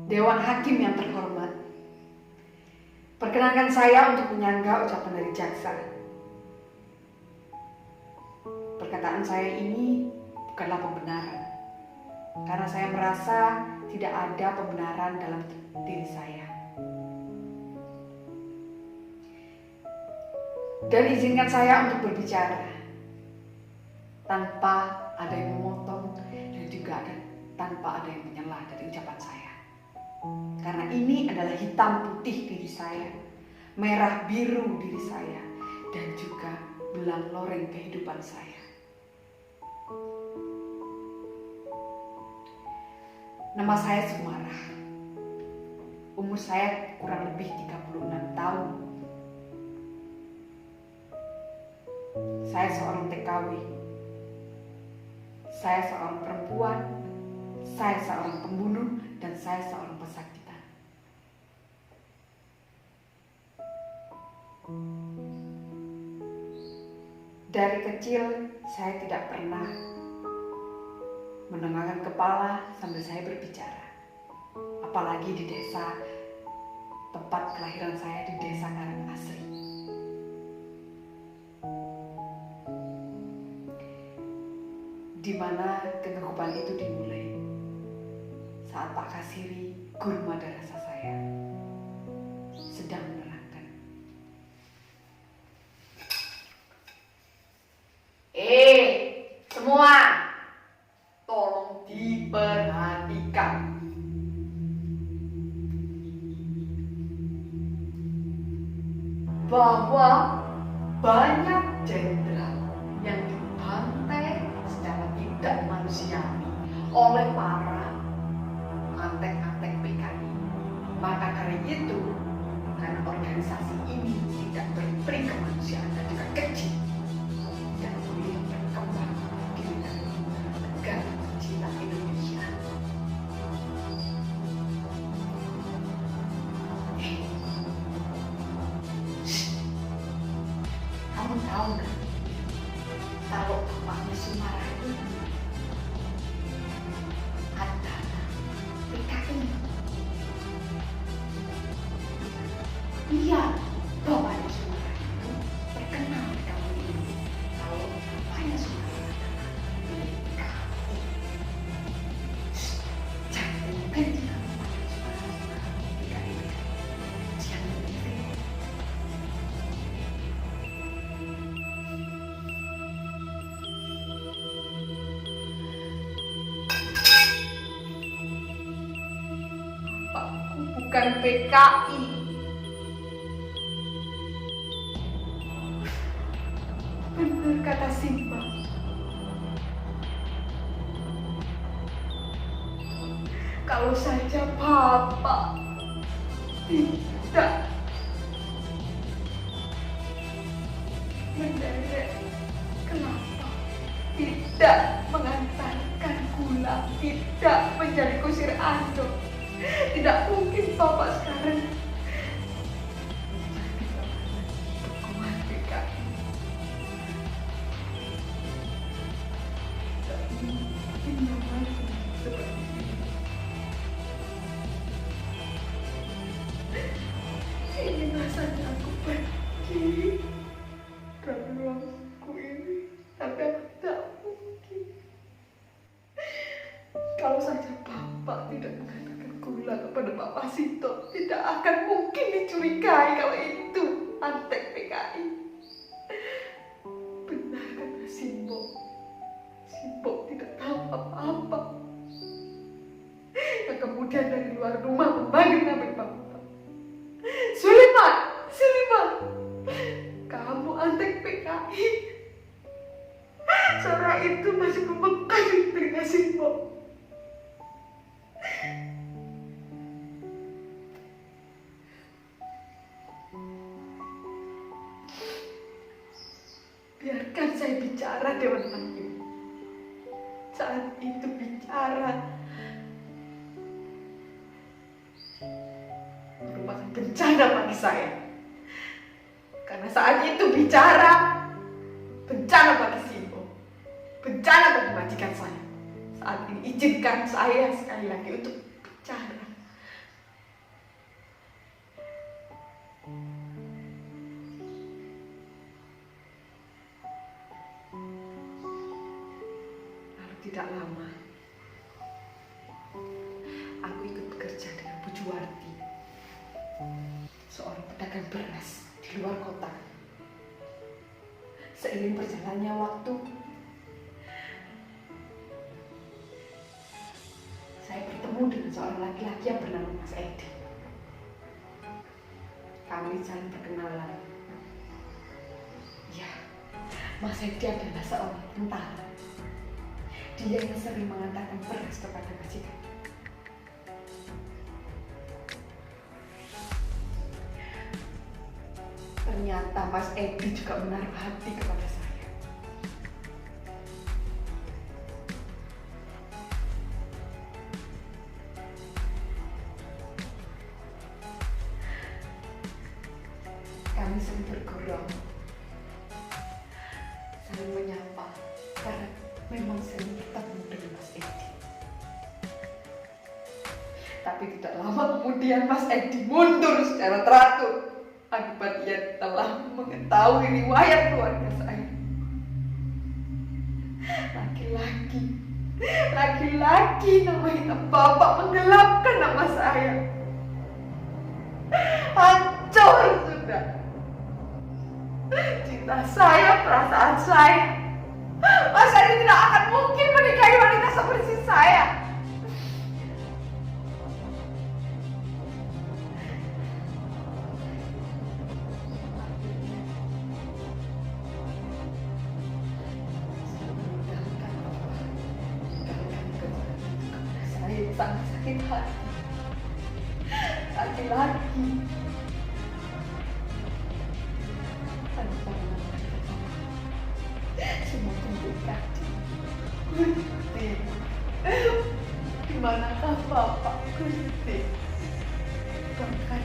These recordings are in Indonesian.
Dewan Hakim yang terhormat, perkenankan saya untuk menyanggah ucapan dari jaksa. Perkataan saya ini bukanlah pembenaran, karena saya merasa tidak ada pembenaran dalam diri saya. Dan izinkan saya untuk berbicara tanpa ada yang memotong dan juga tanpa ada yang menyela dari ucapan saya. Karena ini adalah hitam putih diri saya, merah biru diri saya, dan juga belang loreng kehidupan saya. Nama saya Sumarah. Umur saya kurang lebih 36 tahun. Saya seorang TKW. Saya seorang perempuan. Saya seorang pembunuh dan saya seorang pesakitan. Dari kecil saya tidak pernah menengahkan kepala sambil saya berbicara. Apalagi di desa tempat kelahiran saya, di desa Karangasri. Di mana kegegupan itu dimulai saat Pak Kasiri, guru madrasah saya, sedang menerangkan. Semua, tolong diperhatikan. Bahwa banyak jenderal yang dibantai secara tidak manusiawi oleh para antek-antek PKI. Maka karena itu, karena organisasi ini tidak berperi kemanusiaan dan juga kecil, dan boleh berkembang di negara tercinta Indonesia. Kamu tahu kan, kalau bapaknya Sumarah itu adalah PKI. Iya, bapaknya Sumarah itu terkenal di kampung ini. Kalau bapaknya Sumarah adalah PKI. Jangan ganti kamu bapaknya Sumarah PKI. Jangan ganti. Bapakku bukan PKI. Benar kata Simba. Kalau saja Bapak tidak menderek kelapa, tidak mengantarkan gula, tidak menjadi kusir andong, tidak mungkin Bapak sekarang menjadi tokoh PKI. Tak mungkin Bapak seperti ini. Ini rasanya aku pergi dari ruangku ini, tapi aku tak mungkin. Kalau saja Bapak tidak mengatakan gula kepada Bapak Sito, tidak akan mungkin dicurigai kalau itu antek PKI. Benar kata Simbo. Simbo tidak tahu apa-apa. Yang kemudian dari luar rumah memanggil nama Bapak. Suliman, kamu antek PKI. Suara itu masih membekas di telinga Simbo. Biarkan saya bicara, Dewan Hakim. Saat itu bicara merupakan bencana bagi saya. Karena saat itu bicara bencana bagi Simbo, bencana bagi majikan saya. Saat ini izinkan saya sekali lagi untuk bicara. tidak lama, aku ikut bekerja dengan Bu Juwarti, seorang pedagang beras di luar kota. Seiring berjalannya waktu, saya bertemu dengan seorang laki-laki yang bernama Mas Edi. Kami saling berkenalan. Ya, Mas Edi adalah seorang tentara. Dia yang sering mengantarkan beras kepada majikan. Ternyata Mas Edi juga menaruh hati kepada saya. Kami sering bergurau, saling menyapa, karena memang sering bertemu dengan Mas Edi. Tapi tidak lama kemudian Mas Edi mundur secara teratur akibat ia telah mengetahui riwayat keluarga saya. Laki-laki nama hitam bapak menggelapkan nama saya. Hancur sudah cinta saya, perasaan saya. Mas Edi tidak akan mungkin menikahi wanita seperti saya. Saya sangat sakit hati. Laki-laki semua tunjukkan Gusti, di manakah Bapak Gusti? Bahkan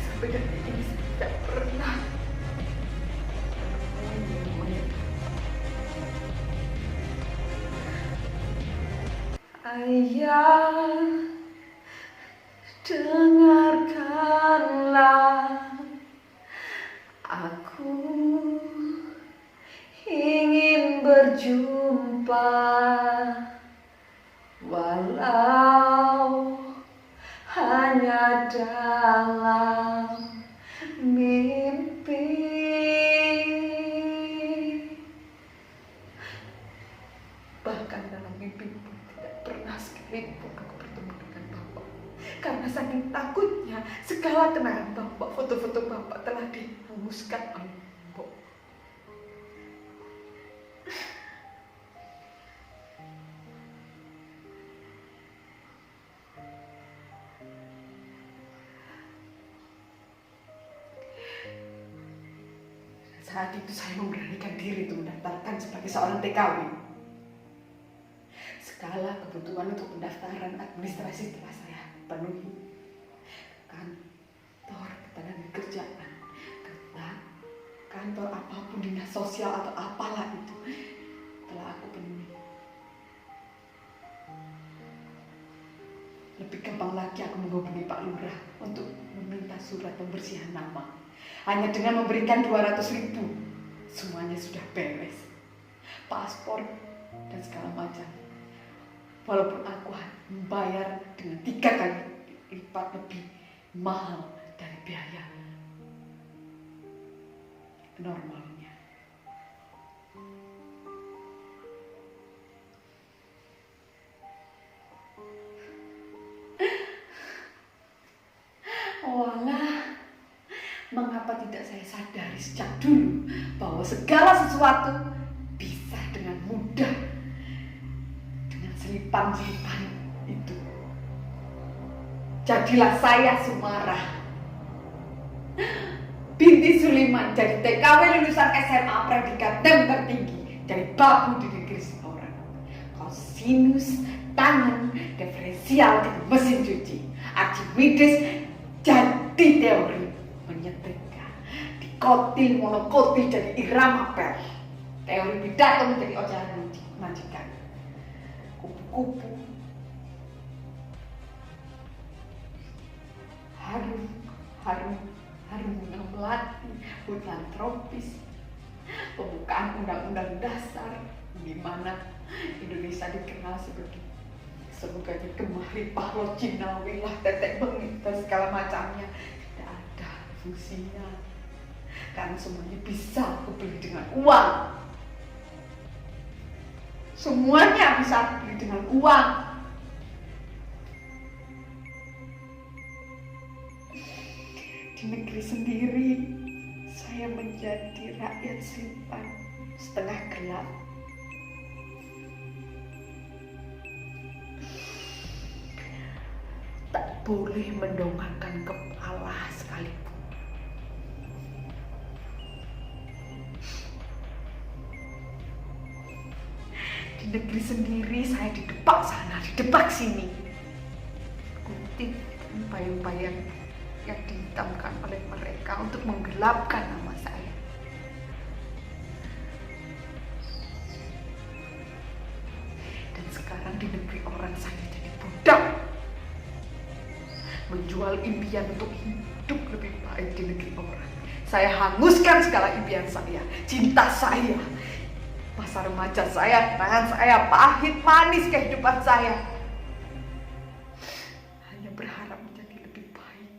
sampai detik ini saya tidak pernah menemuinya. Ayah, dengarkanlah, aku ingin berjumpa, walau hanya dalam mimpi. Bahkan dalam mimpi pun tidak pernah sekalipun aku bertemu dengan Bapak. Karena saking takutnya segala kenangan Bapak, foto-foto Bapak telah dihanguskan oleh Bapak. Saat itu saya memberanikan diri untuk mendaftarkan sebagai seorang TKW. Segala kebutuhan untuk pendaftaran administrasi telah saya penuhi. Kantor ketenagakerjaan, kantor apapun, dinas sosial atau apalah itu, telah aku penuhi. Lebih gampang lagi aku menghubungi Pak Lurah untuk meminta surat pembersihan nama. Hanya dengan memberikan 200.000, semuanya sudah beres. Paspor dan segala macam. Walaupun aku membayar dengan 3 kali lipat lebih mahal dari biaya normalnya. Walah, mengapa tidak saya sadari sejak dulu bahwa segala sesuatu bisa dengan mudah dengan selipan-selipan itu. Jadilah saya Sumarah binti Suliman, jadi TKW lulusan SMA predikat dan tertinggi dari babu di negeri seorang. Kosinus tangan diferensial di mesin cuci, Archimedes jadi teori menyetrika, dikotil monokotil jadi irama pel, teori pidato menjadi ocehan majikan, kupu-kupu harum bunga melati, hutan tropis, pembukaan undang-undang dasar, di mana Indonesia dikenal sebagai gemah limpah lo Cina, wilah, tetek bengit dan segala macamnya. Tidak ada fungsinya, karena semuanya bisa aku beli dengan uang. Semuanya bisa aku beli dengan uang. Di negeri sendiri saya menjadi rakyat simpan setengah gelap. Tak boleh mendongakkan kepala sekalipun. Di negeri sendiri saya didepak sana, didepak sini. Kutip bayang-bayang yang dihitamkan oleh mereka untuk menggelapkan nama saya. Dan sekarang di negeri orang saya jadi budak, menjual impian untuk hidup lebih baik di negeri orang. Saya hanguskan segala impian saya, cinta saya, masa remaja saya, kenangan saya, pahit manis kehidupan saya. Hanya berharap menjadi lebih baik.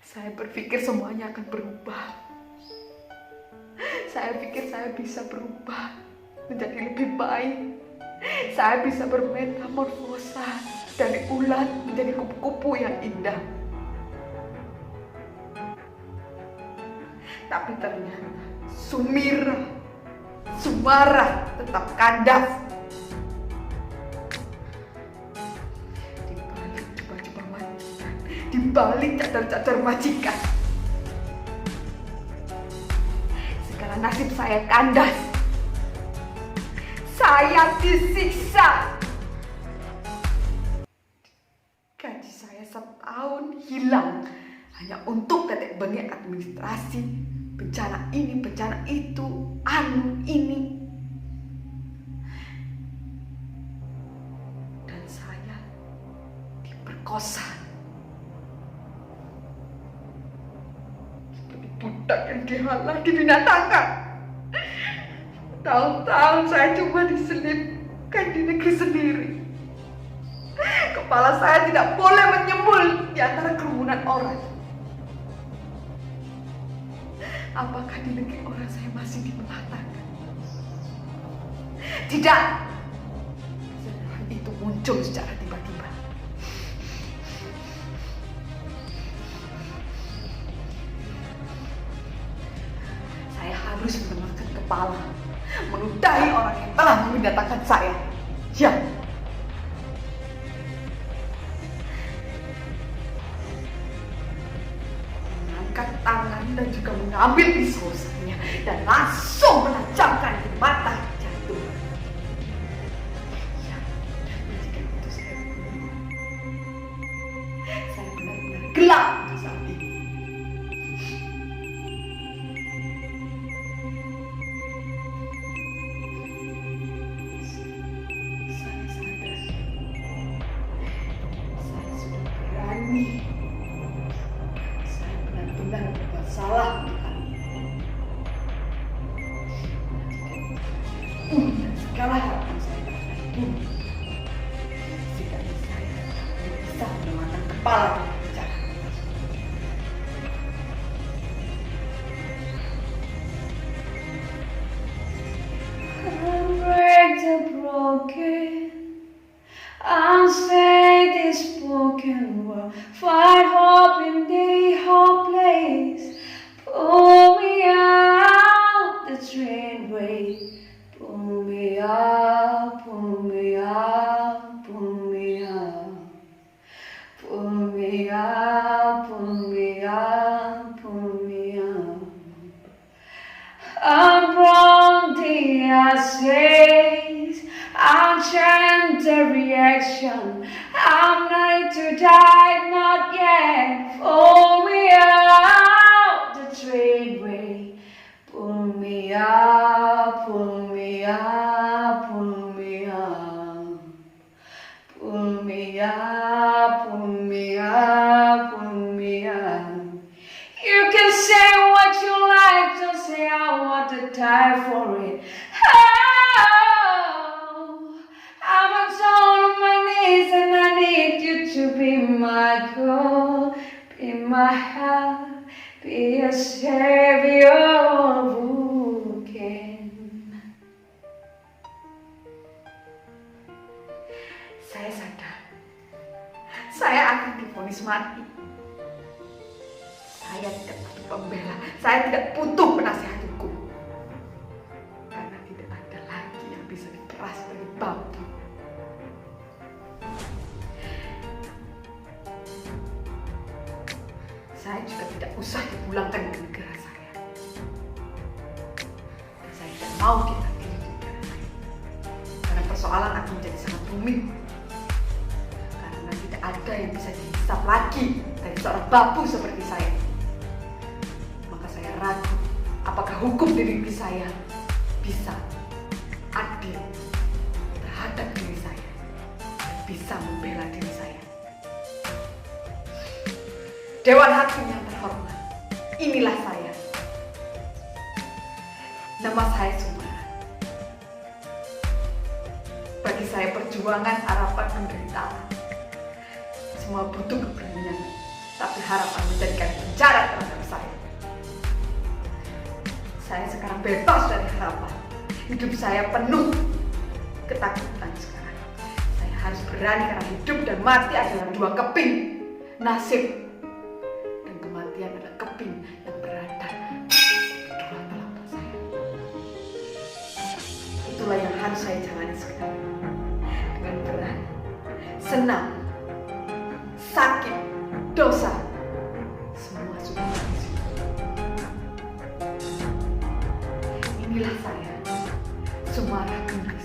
Saya berpikir semuanya akan berubah. Saya pikir saya bisa berubah menjadi lebih baik. Saya bisa bermetamorfosa dari ulat menjadi kupu-kupu yang indah. Tapi ternyata Sumara tetap kandas. Di balik coba-coba majikan, di balik cadar-cadar majikan, segala nasib saya kandas. Saya disiksa. Gaji saya setahun hilang hanya untuk tetek bengek administrasi, bencana ini, bencana itu, ini. Dan saya diperkosa seperti budak yang dihalang, dibinatangkan. Tahun-tahun saya cuma diselipkan di negeri sendiri. Kepala saya tidak boleh menyembul di antara kerumunan orang. Apakah di negeri orang saya masih dimenatakan? Tidak. Kesadaran itu muncul secara tiba-tiba. Saya harus menengahkan kepala, meludahi orang yang telah membinatangan saya. Ya. Mengangkat tangan dan juga mengambil pisau saya dan langsung menajamkan di mata jantung. Ya, jika itu saya bunuh. Saya benar-benar gelap saat ini. Saya sadar. Saya sudah berani. Saya benar-benar berbuat salah untuk kalian. Dan segala harapan saya terhadap setidaknya saya bisa menenangkan kepala dan bicara. Break the broken, unsay the spoken word, find hope in the hopeless. Pull me out the train way, pull me out, pull me out, pull me out, pull me out, pull me out, pull me out. I'm from the essays, I'm trying the reaction. I'm ready to die, not yet. Pull me out the trainway. Pull me out, pull me out, pull me out. Pull me out, pull me out, pull me out. You can say what you like, just say I want to die for it. my heart, be a savior who can. Saya sadar, saya akan divonis mati. Saya tidak butuh pembela, saya tidak butuh penasihat hukum. Karena tidak ada lagi yang bisa diperas dari bambu. Saya juga tidak usah dipulangkan ke negara saya. Dan saya tidak mau diadili di negara saya. Karena persoalan akan menjadi sangat rumit. Karena tidak ada yang bisa dihisap lagi dari seorang babu seperti saya. Maka saya ragu apakah hukum di negeri saya bisa adil terhadap diri saya dan bisa membela diri saya. Dewan Hakim yang terhormat, inilah saya. Nama saya Sumara. Bagi saya perjuangan, harapan, penderitaan, semua butuh keberanian, tapi harapan menjadikan penjara terhadap saya. Saya sekarang bebas dari harapan. Hidup saya penuh ketakutan sekarang. Saya harus berani karena hidup dan mati adalah dua keping nasib. Kematian adalah keping yang berada di kedua telapak saya. Itulah yang harus saya jalani sekarang. Dengan berat, senang, sakit, dosa, semua sudah habis. Inilah saya, Sumara Gendis.